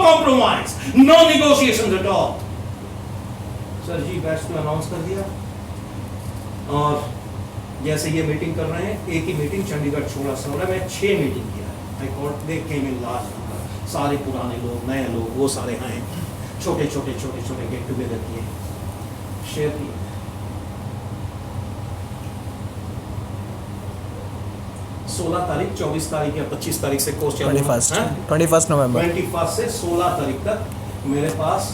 compromise, no negotiations at all. Sir ji batch तो announce कर दिया और जैसे ये मीटिंग कर रहे हैं, एक ही मीटिंग चंडीगढ़ छोड़ा सौरा में 6 मीटिंग किया है। आई cot they came in large number, सारे पुराने लोग, नए लोग, वो सारे हैं, छोटे छोटे गेट टुगेदर किए, शेयर किए। सोलह तारीख, 24 तारीख या 25 तारीख से कोर्स चालू, 21 नवंबर, 21 से 16 तारीख तक मेरे पास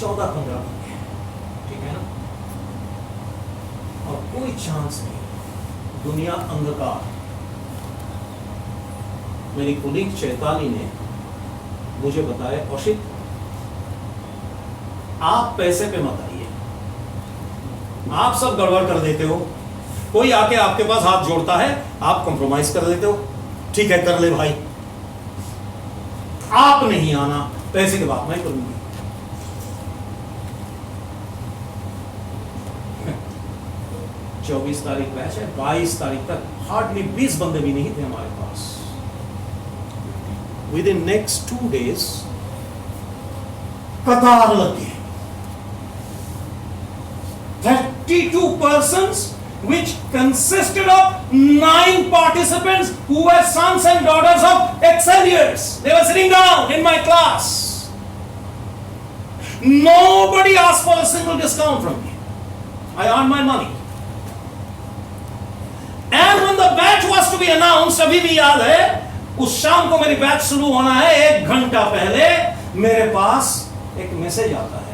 14-15 दिन है, ठीक है ना। और कोई चांस नहीं, दुनिया अंधकार। मेरी कुलीग चैताली ने मुझे बताया, कौशिक आप पैसे पे मत आइए, आप सब गड़बड़ कर देते हो। कोई आके आपके पास हाथ जोड़ता है, आप कॉम्प्रोमाइज कर देते हो, ठीक है कर ले भाई, आप नहीं आना, पैसे की बात मैं करूंगी। 24 तारीख बैच है, 22 तारीख तक हार्डली 20 बंदे भी नहीं थे हमारे पास। विद इन नेक्स्ट 2 days कतार लग गई, 32 persons which consisted of 9 participants who were sons and daughters of Excelliers. They were sitting down in my class. Nobody asked for a single discount from me. I earned my money. And when the batch was to be announced, अभी भी याद है, उस शाम को मेरी batch शुरू होना है, 1 घंटा पहले मेरे पास एक मैसेज आता है।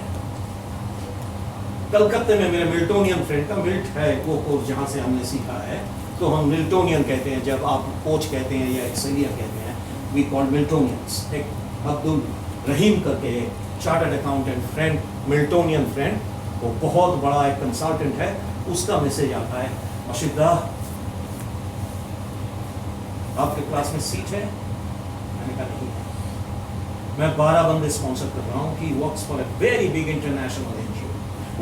कलकत्ते में मेरे मिल्टोनियन फ्रेंड का, मिल्ट है वो कोर्स जहां से हमने सीखा है, तो हम मिल्टोनियन कहते हैं, जब आप कोच कहते हैं या एक्सेलियर कहते हैं, वी कॉल मिल्टोनियंस। एक अब्दुल रहीम करके चार्टर्ड अकाउंटेंट फ्रेंड, मिल्टोनियन फ्रेंड, वो बहुत बड़ा एक कंसल्टेंट है, उसका मैसेज आता है, अशिदा आपके क्लास में सीट है? मैंने कहा नहीं है। मैं 12 बंदे स्पॉन्सर कर रहा हूँ कि works for a very big international NGO,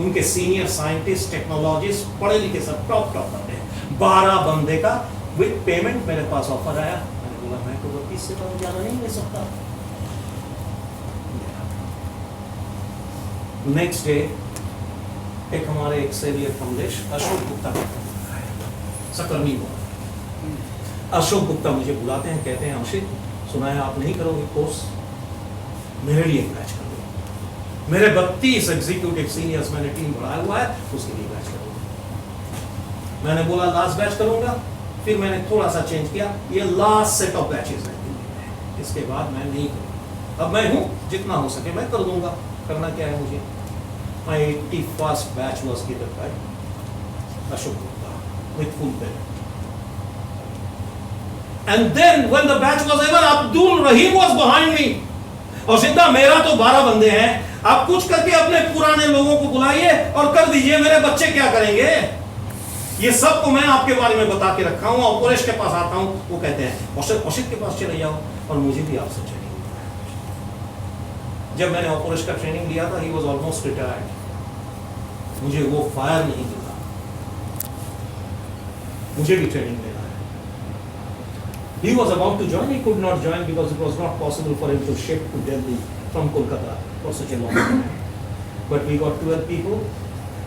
उनके सीनियर साइंटिस्ट, टेक्नोलॉजिस्ट, पढ़े लिखे सब टॉप बंदे, 12 बंदे का विद पेमेंट मेरे पास ऑफर आया। मैंने बोला मैं तो 32 से कम ज्यादा नहीं ले सकता। नेक्स्ट डे एक हमारे एक्सेलियर फाउंडेशन अशोक गुप्ता सकर्मी हुआ, अशोक गुप्ता मुझे बुलाते हैं, कहते हैं आशिक सुना है आप नहीं करोगे कोर्स, मेरे लिए बैच कर दो। मेरे 32 एग्जीक्यूटिव सीनियर्स मैंने टीम बढ़ाया हुआ है, उसके लिए बैच करूंगा। मैंने बोला लास्ट बैच करूंगा, फिर मैंने थोड़ा सा चेंज किया, ये लास्ट सेट ऑफ बैचेस है, इसके बाद मैं नहीं करूंगा। अब मैं हूं, जितना हो सके मैं कर दूंगा, करना क्या है मुझे। My 81st batch was given by Ashok Gupta with full payment. And then when the batch was over, Abdul Rahim was behind me. और सीधा मेरा तो 12 बंदे हैं, आप कुछ करके अपने पुराने लोगों को बुलाइए और कर दीजिए, मेरे बच्चे क्या करेंगे। ये सब को मैं आपके बारे में बता के रखा हूँ। ऑपरेश के पास आता हूँ, वो कहते हैं औषित के पास चले जाओ, और मुझे भी आपसे चाहिए। जब मैंने ऑपरेश का ट्रेनिंग लिया था, ही वाज ऑलमोस्ट रिटायर्ड, मुझे वो फायर नहीं मिला, मुझे भी ट्रेनिंग लेना है। He was about to join, he could not join because it was not possible for him to ship to Delhi from Kolkata for such a long time. But we got 12 people,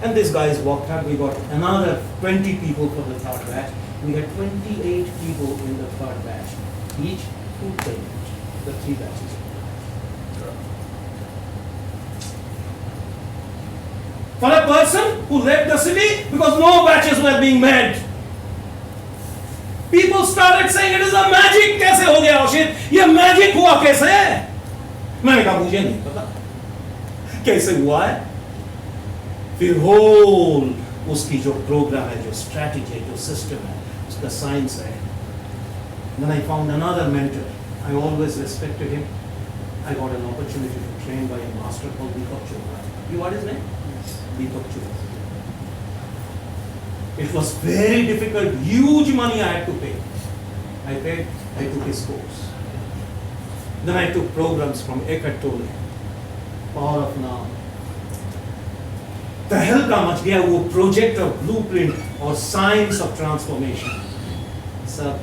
and these guys walked out. We got another 20 people for the third batch. We had 28 people in the third batch, each full payment, the 3 batches. For a person who left the city because no batches were being made, people started saying it is a magic. कैसे हो गया औषित, ये magic हुआ कैसे? मैंने कहा मुझे नहीं पता कैसे हुआ है। फिर होल उसकी जो प्रोग्राम है, जो स्ट्रैटेजी है, जो सिस्टम है, उसका साइंस है। Then I found another mentor. I always respected him. I got an opportunity to train by a master called Deepak Chopra. You what his name? Deepak Chopra. It was very difficult, huge money I had to pay. I paid, I took his course. Then I took programs from Eckhart Tolle, Power of Now. तहलका much गया वो project of blueprint और science of transformation, सब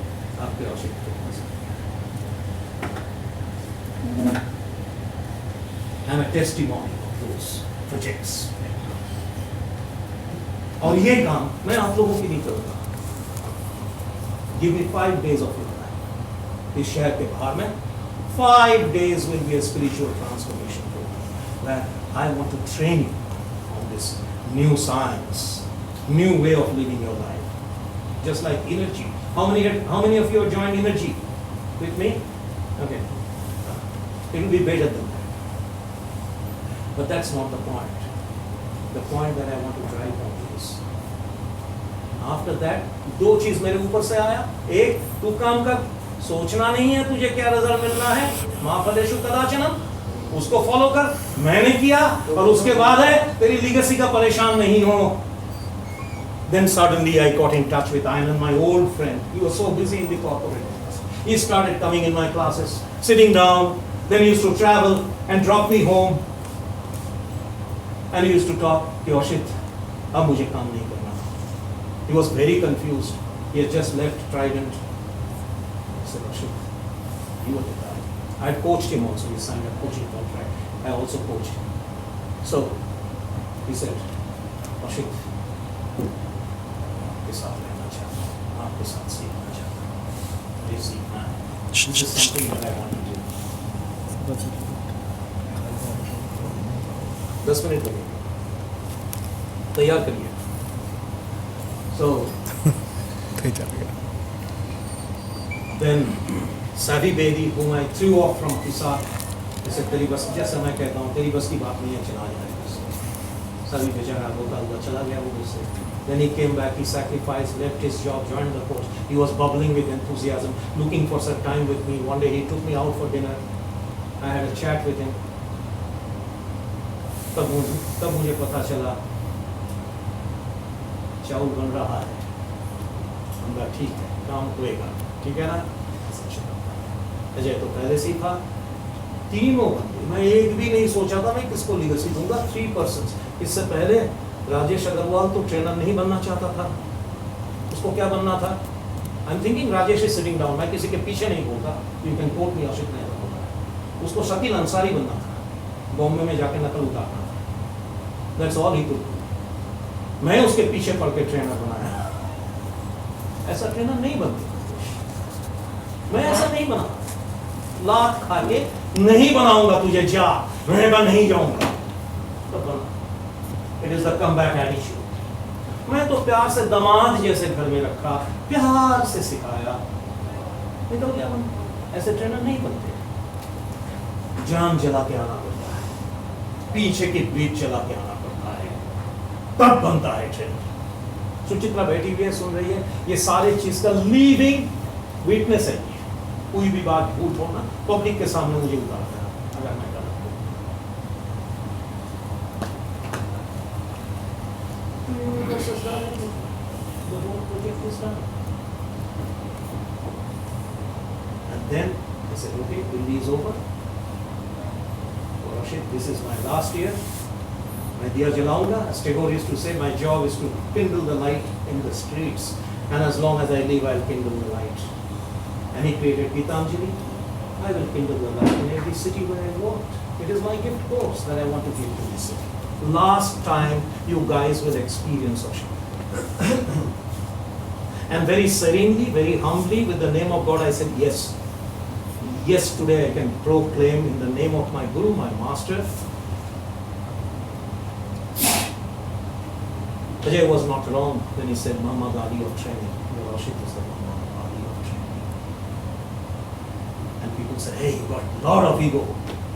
आपके औषध के पास। and a testimony of those projects. और ये काम मैं आप लोगों की नहीं करूँगा. Give me 5 days of your life. इस शहर के बाहर में 5 days will be a spiritual transformation program where I want to train you on this new science, new way of living your life. Just like energy. How many of you have joined energy with me? Okay. It will be better than that. But that's not the point. The point that I want to drive home is, after that, 2 चीज मेरे ऊपर से आया. एक, तू काम कर, सोचना नहीं है तुझे क्या रिजल्ट मिलना है. मा फलेषु कदाचनम, उसको फॉलो कर. मैंने किया और उसके बाद है तेरी लीगेसी का परेशान नहीं हो. Then suddenly I got in touch with Anand, my old friend. He was so busy in the corporate office. He started coming in my classes, sitting down. Then he used to travel and drop me home. And he used to talk, Yoshit, अब मुझे काम नहीं करना. He was very confused. He had just left Trident. I said, Yoshit, you are the guy. I had coached him also. He signed a coaching contract. I also coached him. So he said, Yoshit, आपके साथ रहना चाहता हूँ, आपके साथ सीखना चाहता हूँ. मुझे सीखना है. This is something that I want to do. 10 minute लगेंगे. तैयार करिए. So then Savi Bedi, whom I threw off from Pisa, जैसे तेरी बस, जैसे मैं कहता हूँ तेरी बस की बात नहीं है, चला जाए बस. Savi बेचारा होता हुआ चला गया वो मुझसे. Then he came back, he sacrificed, left his job, joined the course. He was bubbling with enthusiasm, looking for some time with me. One day he took me out for dinner. I had a chat with him. तब मुझे पता चला चावल बन रहा है. हमने ठीक है, काम होएगा, ठीक है ना. अजय तो पहले से ही था. तीनों बंदे, मैं एक भी नहीं सोचा था मैं किसको लीगेसी दूंगा. 3 persons. इससे पहले राजेश अग्रवाल तो ट्रेनर नहीं बनना चाहता था. उसको क्या बनना था? I am thinking Rajesh is sitting down. मैं किसी के पीछे नहीं बोलता. यू कैन कोट मी, आशिक नहीं बोलता. उसको शकील अंसारी बनना था. बॉम्बे में जाके नकल उतारना था. That's all he could. मैं उसके पीछे पड़ के ट्रेनर बनाया. ऐसा ट्रेनर नहीं बनते. मैं ऐसा नहीं बना. लात खा के नहीं बनाऊंगा तुझे, जा. मैं नहीं जाऊंगा. तो बना. It is the comeback attitude. मैं तो प्यार से दामाद जैसे घर में रखा, प्यार से सिखाया. निकल गया बन. ऐसे ट्रेनर नहीं बनते. जान जला के आना पड़ता है, पीछे की बीच जला के आना पड़ता है, तब बनता है ट्रेनर. सुचित्रा बैठी हुई है, सुन रही है. ये सारे चीज का लीविंग विटनेस है. कोई भी बात झूठ हो ना, पब्लिक के सामने मुझे उतार देना अगर मैं गलत हूं. And then I said, okay, Hindi is over. Rashid, this is my last year. मैं दिया जलाऊंगा. As Tagore used to say, my job is to kindle the light in the streets, and as long as I live, I'll kindle the light. And he created Gitanjali. I will kindle the light in every city where I walked. It is my gift course that I want to give to this city. Last time you guys will experience Ashok. And very serenely, very humbly, with the name of God, I said yes. Yes, today I can proclaim in the name of my Guru, my Master. Ajay was not wrong when he said Muhammad Ali of training. Rashid is the Muhammad Ali of training. And people say, hey, you got a lot of ego.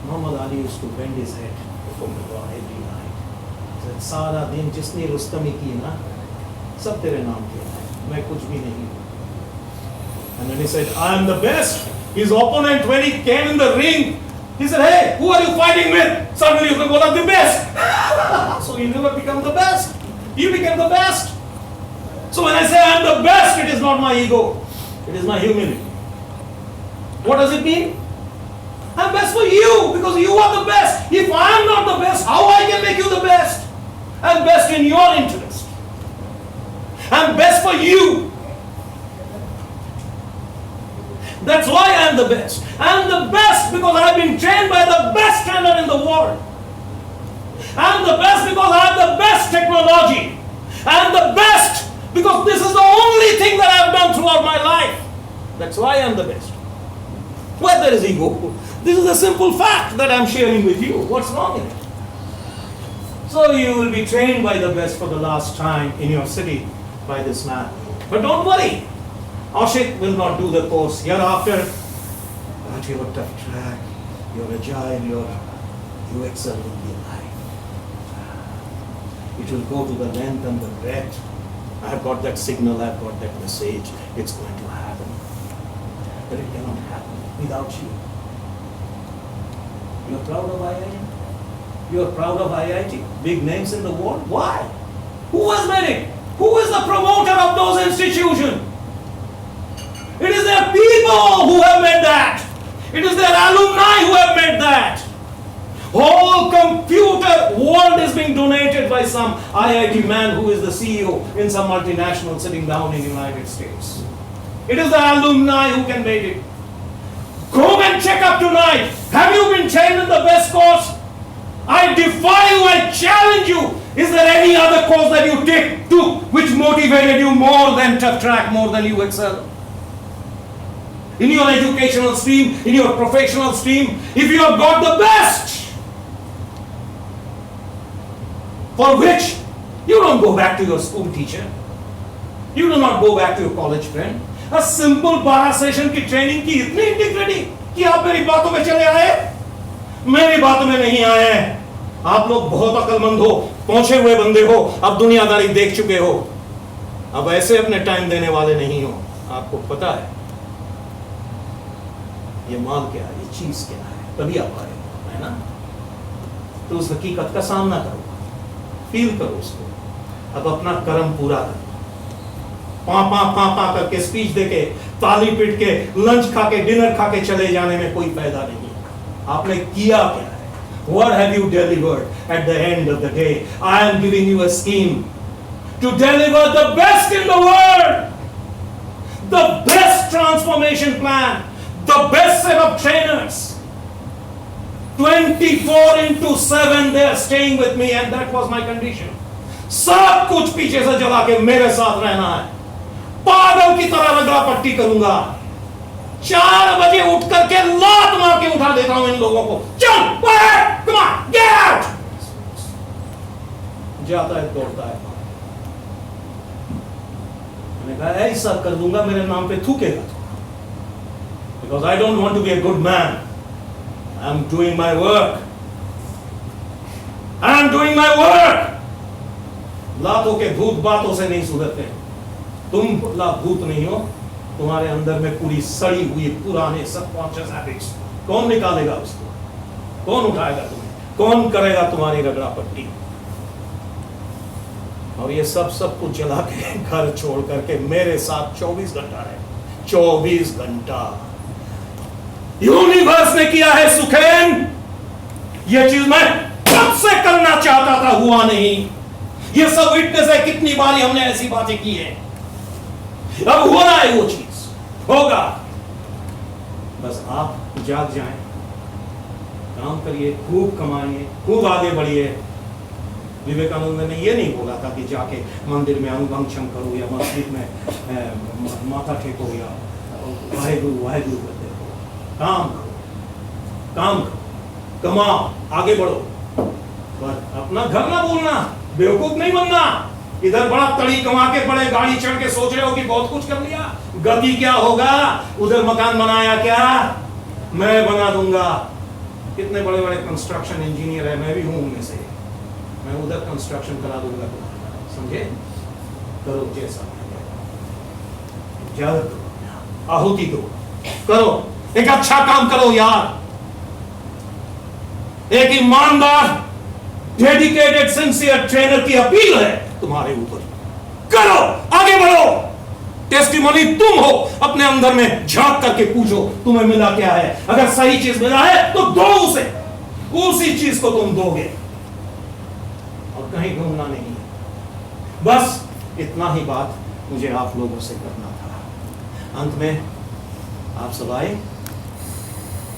Muhammad Ali used to bend his head before God every night. He said, सारा दिन जिसने रुस्तमी की ना, सब तेरे नाम के हैं. मैं कुछ भी नहीं हूँ. And then he said, I am the best. His opponent, when he came in the ring, he said, hey, who are you fighting with? Suddenly you can go, the best. So you never become the best. You became the best. So when I say I am the best, it is not my ego. It is my humility. What does it mean? I am best for you because you are the best. If I am not the best, how I can make you the best? I am best in your interest. I am best for you. That's why I am the best. I am the best because I have been trained by the best trainer in the world. I am the best because I have the best technology. I am the best because this is the only thing that I have done throughout my life. That's why I am the best. Where there is ego, this is a simple fact that I am sharing with you. What's wrong in it? So you will be trained by the best for the last time in your city by this man. But don't worry, Ashik will not do the course hereafter. But your tough track, your agile, you excel in your life. It will go to the length and the breadth. I have got that signal, I have got that message. It's going to happen. But it cannot happen without you. You're proud of IIT? You're proud of IIT? Big names in the world? Why? Who has made it? Who is the promoter of those institutions? It is their people who have made that. It is their alumni who have made that. Whole computer world is being donated by some IIT man who is the CEO in some multinational sitting down in the United States. It is the alumni who can make it. Go and check up tonight. Have you been trained in the best course? I defy you, I challenge you. Is there any other course that you took which motivated you more than tough track, more than you excel? In your educational stream, in your professional stream, if you have got the best, for which you don't go back to your school teacher, you do not go back to your college friend. A simple 12 session की training की इतनी integrity कि आप मेरी बातों में चले आए, मेरी बातों में नहीं आए। आप लोग बहुत अक्लमंद हो, पहुंचे हुए बंदे हो, अब दुनियादारी देख चुके हो, अब ऐसे अपने टाइम देने वाले नहीं हो। आपको पता है ये माल क्या है, ये चीज क्या है, तभी आप आए, है ना? तो उस हकीकत का सामना करो, फील करो उसको, अब अपना कर्म पूरा करो। पा करके स्पीच देके, ताली पीट के, लंच खा के, डिनर खा के चले जाने में कोई फायदा नहीं। आपने किया क्या है? What have you delivered at the end of the day? I am giving you a scheme to deliver the best in the world, the best transformation plan, the best set of trainers. 24/7 they are staying with me and that was my condition. सब कुछ पीछे से जला के मेरे साथ रहना है। पागल की तरह रगड़ा पट्टी करूंगा। 4 बजे उठ करके लात मार के उठा देता हूं इन लोगों को। चल, come on, get out! जाता है, दौड़ता है। मैंने कहा ऐसा कर दूंगा, मेरे नाम पे थूकेगा तो। Because I don't want to be a good man. I am doing my work. I am doing my work. लातों के भूत बातों से नहीं सुधरते। तुम भूत नहीं हो, तुम्हारे अंदर में पूरी सड़ी हुई पुराने सबकॉन्शियस हैबिट्स। कौन निकालेगा उसको? कौन उठाएगा तुम्हें? कौन करेगा तुम्हारी रगड़ा पट्टी? और ये सब कुछ जला के घर छोड़ करके मेरे साथ 24 घंटा है। 24 घंटा यूनिवर्स ने किया है सुखेन। ये चीज मैं कब से करना चाहता था, हुआ नहीं। ये सब विटनेस है, कितनी बारी हमने ऐसी बातें की है। अब हो रहा है, वो चीज होगा। बस आप जाग जाएं, काम करिए, खूब कमाइए, खूब आगे बढ़िए। विवेकानंद ने ये नहीं बोला था कि जाके मंदिर में अनुगंक्षम करो या मस्जिद में माथा टेको या वाहेगुरु वाहेगुरु करते हो। काम करो, कमाओ, आगे बढ़ो, पर अपना घर ना भूलना, बेवकूफ नहीं बनना। इधर बड़ा तड़ी कमा के बड़े गाड़ी चढ़ के सोच रहे हो कि बहुत कुछ कर लिया, गति क्या होगा? उधर मकान बनाया क्या? मैं बना दूंगा। कितने बड़े बड़े कंस्ट्रक्शन इंजीनियर है, मैं भी हूं उनमें से। मैं उधर कंस्ट्रक्शन करा दूंगा, समझे? करो जैसा ज्यादा करो, आहुति दो, करो, एक अच्छा काम करो यार। एक ईमानदार डेडिकेटेड सिंसियर ट्रेनर की अपील है तुम्हारे ऊपर। करो, आगे बढ़ो। टेस्टिमोनी तुम हो, अपने अंदर में झांक करके पूछो तुम्हें मिला क्या है। अगर सही चीज मिला है तो दो उसे, उसी चीज को तुम दोगे और कहीं ढूंढना नहीं है। बस इतना ही बात मुझे आप लोगों से करना था। अंत में आप सब आए,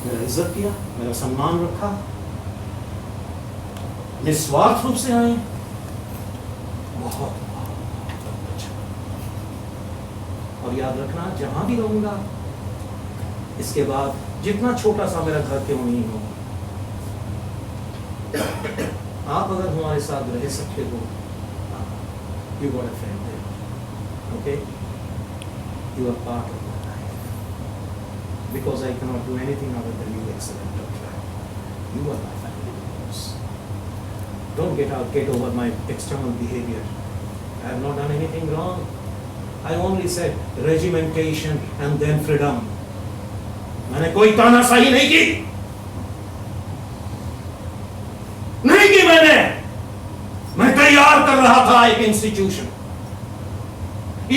मेरा इज्जत किया, मेरा सम्मान रखा, निस्वार्थ रूप से आए, बहुत अच्छा। और याद रखना, जहां भी रहूंगा इसके बाद, जितना छोटा सा मेरा घर क्यों नहीं हो, आप अगर हमारे साथ रह सकते हो, you got a friend there, okay, you are part of my life, because I can not do anything other than you excellent of life, you are my family members. Don't get over my external behavior. I have not done anything wrong. I only said regimentation and then freedom. मैंने कोई तानाशाही नहीं की, नहीं की मैंने। मैं तैयार कर रहा था एक इंस्टीट्यूशन,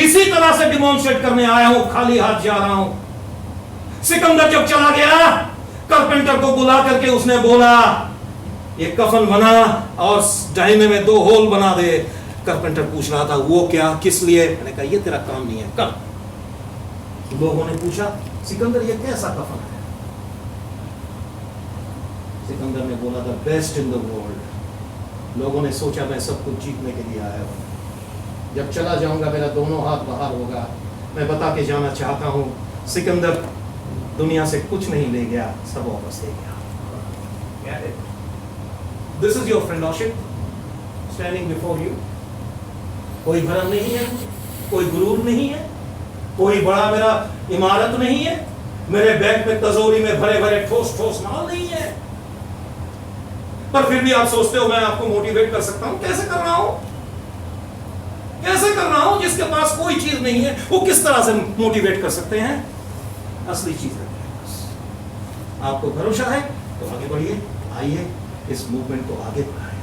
इसी तरह से डिमॉन्स्ट्रेट करने आया हूं, खाली हाथ जा रहा हूं। सिकंदर जब चला गया, कारपेंटर को बुला करके उसने बोला ये कफन बना और डायने में 2 होल बना दे। कारपेंटर पूछ रहा था वो क्या, किस लिए? मैंने कहा ये तेरा काम नहीं है, कर। लोगों ने पूछा सिकंदर ये कैसा कफन है? सिकंदर ने बोला the best in the world. लोगों ने सोचा मैं सब कुछ जीतने के लिए आया हूं, जब चला जाऊंगा मेरा दोनों हाथ बाहर होगा, मैं बता के जाना चाहता हूं सिकंदर दुनिया से कुछ नहीं ले गया, सब वापस ले गया। This is your friendship standing before you. कोई भरम नहीं है, कोई गुरूर नहीं है, कोई बड़ा मेरा इमारत नहीं है, मेरे बैग में तिजोरी में भरे भरे ठोस ठोस माल नहीं है, पर फिर भी आप सोचते हो मैं आपको मोटिवेट कर सकता हूं। कैसे कर रहा हूं? कैसे कर रहा हूं? जिसके पास कोई चीज नहीं है वो किस तरह से मोटिवेट कर सकते हैं? असली चीज है। आपको भरोसा है तो आगे बढ़िए, आइए इस मूवमेंट को आगे बढ़ाएं।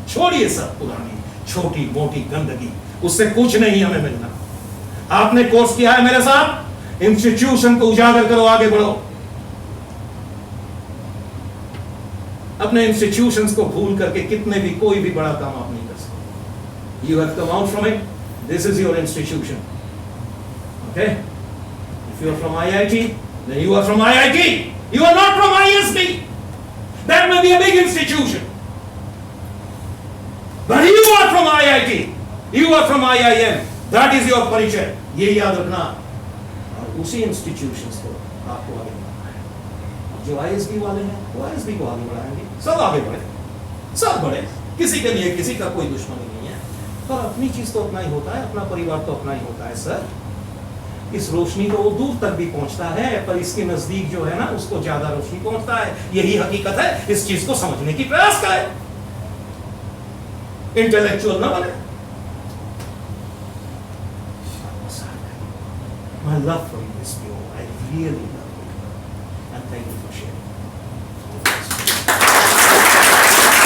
छोड़िए सब पुरानी छोटी मोटी गंदगी, उससे कुछ नहीं हमें मिलना। आपने कोर्स किया है मेरे साथ, इंस्टीट्यूशन को उजागर करो, आगे बढ़ो। अपने इंस्टीट्यूशंस को भूल करके कितने भी कोई भी बड़ा काम आप नहीं कर सकते। You have come out from it, this is your institution, okay? If you are from IIT, then you are from IIT. You are not from ISB. That may be a big institution, but you are from IIT. You are from IIM. That is your परिचय, ये याद रखना। और उसी institutions को आपको आगे बढ़ाना है। जो ISB वाले हैं वो ISB को आगे बढ़ाएंगे, सब आगे बढ़े, सब बढ़े, किसी के लिए किसी का कोई दुश्मनी नहीं है। पर अपनी चीज तो अपना ही होता है, अपना परिवार तो अपना ही होता है सर। इस रोशनी तो वो दूर तक भी पहुंचता है, पर इसके नजदीक जो है ना उसको ज्यादा रोशनी पहुंचता है। यही हकीकत है, इस चीज को समझने की प्रयास करें, इंटेलेक्चुअल ना बने। My love for you is pure. I really love you, and thank you for sharing.